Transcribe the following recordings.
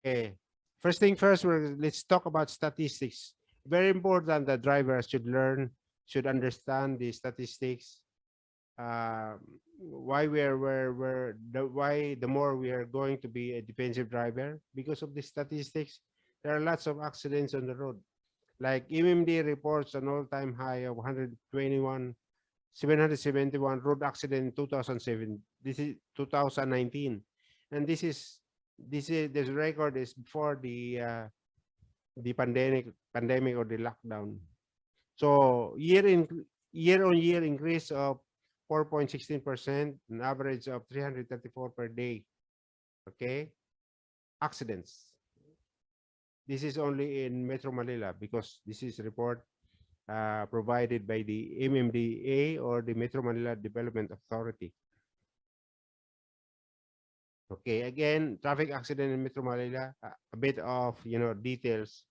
Okay. First thing first, let's talk about statistics. Very important that drivers should learn, should understand the statistics. Why why the more we are going to be a defensive driver because of the statistics. There are lots of accidents on the road. Like MMD reports an all-time high of 771 road accident in 2007. This is 2019, and this record is before the pandemic or the lockdown. So year on year increase of 4.16%, an average of 334 per day. Okay, accidents. This is only in Metro Manila because this is report provided by the MMDA or the Metro Manila Development Authority. Okay, again, traffic accident in Metro Manila, a bit of, details.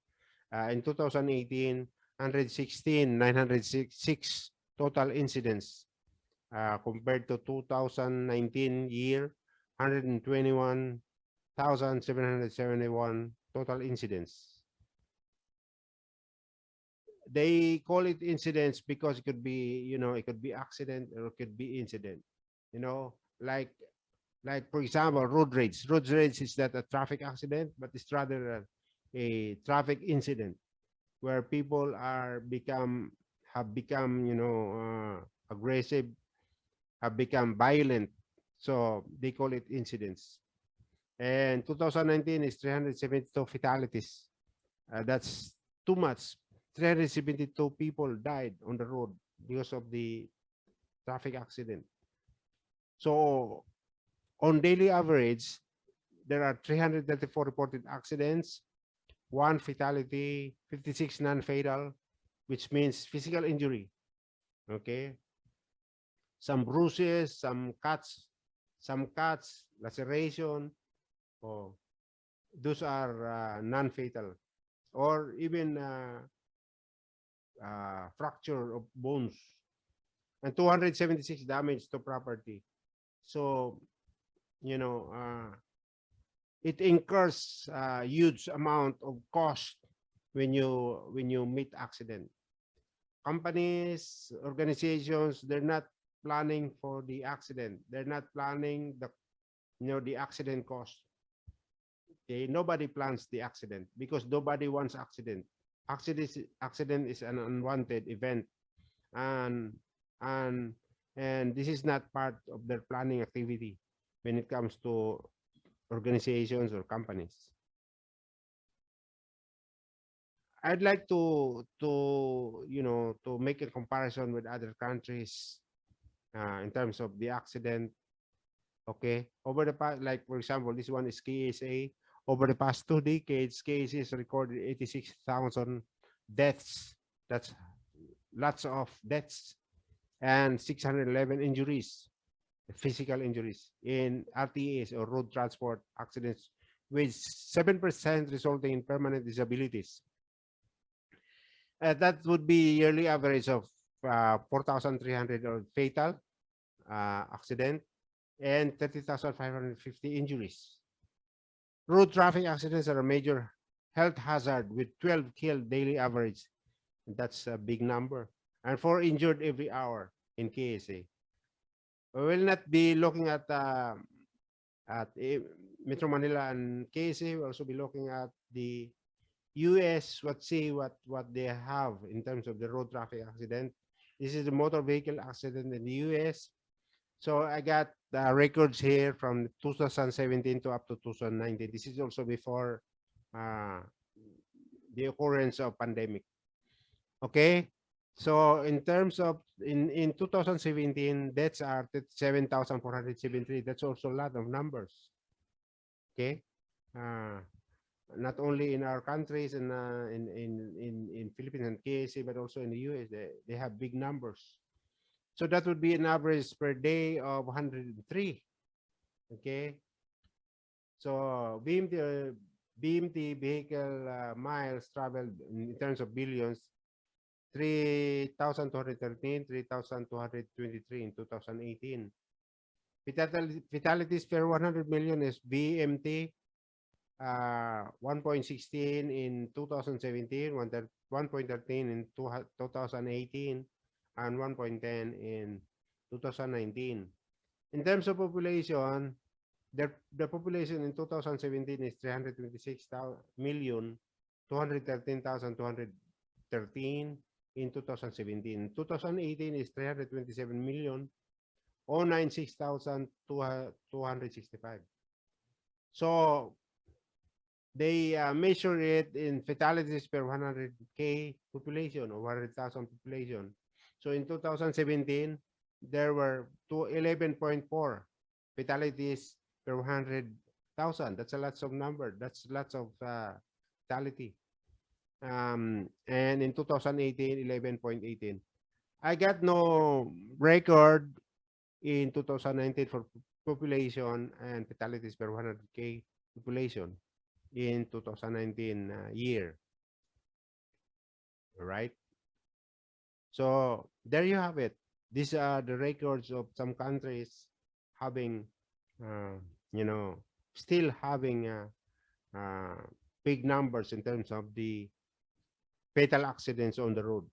In 2018, 906 total incidents compared to 2019 year, 121,771 total incidents. They call it incidents because it could be, it could be accident or it could be incident. You know, like for example, road rage. Road rage is not a traffic accident, but it's rather a traffic incident where people have become, aggressive, have become violent. So they call it incidents. And 2019 is 372 fatalities. That's too much. 372 people died on the road because of the traffic accident. So on daily average, there are 334 reported accidents, one fatality, 56 non-fatal, which means physical injury. Okay. Some bruises, some cuts, laceration. Oh, those are non-fatal, or even fracture of bones, and 276 damage to property. So, you know, it incurs a huge amount of cost when you meet accident. Companies, organizations, they're not planning for the accident. They're not planning the accident cost. Okay, nobody plans the accident because nobody wants accident. Accident is an unwanted event, and and and this is not part of their planning activity when it comes to organizations or companies. I'd like to make a comparison with other countries in terms of the accident. Okay, over the past, like for example, this one is KSA. Over the past 2 decades, KSA has recorded 86,000 deaths. That's lots of deaths and 611 injuries, physical injuries in RTAs or road transport accidents, with 7% resulting in permanent disabilities. That would be yearly average of 4,300 fatal accident and 30,550 injuries. Road traffic accidents are a major health hazard with 12 killed daily average. That's a big number. And 4 injured every hour in KSA. We will not be looking at Metro Manila and KSA. We'll also be looking at the US. What they have in terms of the road traffic accident. This is the motor vehicle accident in the US. So I got the records here from 2017 to up to 2019. This is also before uh, the occurrence of pandemic. Okay. So in terms of in 2017, deaths are 7,473. That's also a lot of numbers. Okay. Uh, not only in our countries and in Philippines and KSA, but also in the US, they have big numbers. So that would be an average per day of 103. Okay. So BMT vehicle miles traveled in terms of billions, 3,213, 3,223 in 2018. Fatalities per 100 million is BMT 1.16 in 2017, 1.13 in 2018, and 1.10 in 2019. In terms of population, the population in 2017 is 326,213,213 in 2017. 2018 is 327,096,265. So they measure it in fatalities per 100K population or 100,000 population. So in 2017, there were 11.4 fatalities per 100,000. That's a lot of number. That's lots of fatality. And in 2018, 11.18. I got no record in 2019 for population and fatalities per 100K population in 2019 year. Right? So there you have it. These are the records of some countries having, you know, still having big numbers in terms of the fatal accidents on the road.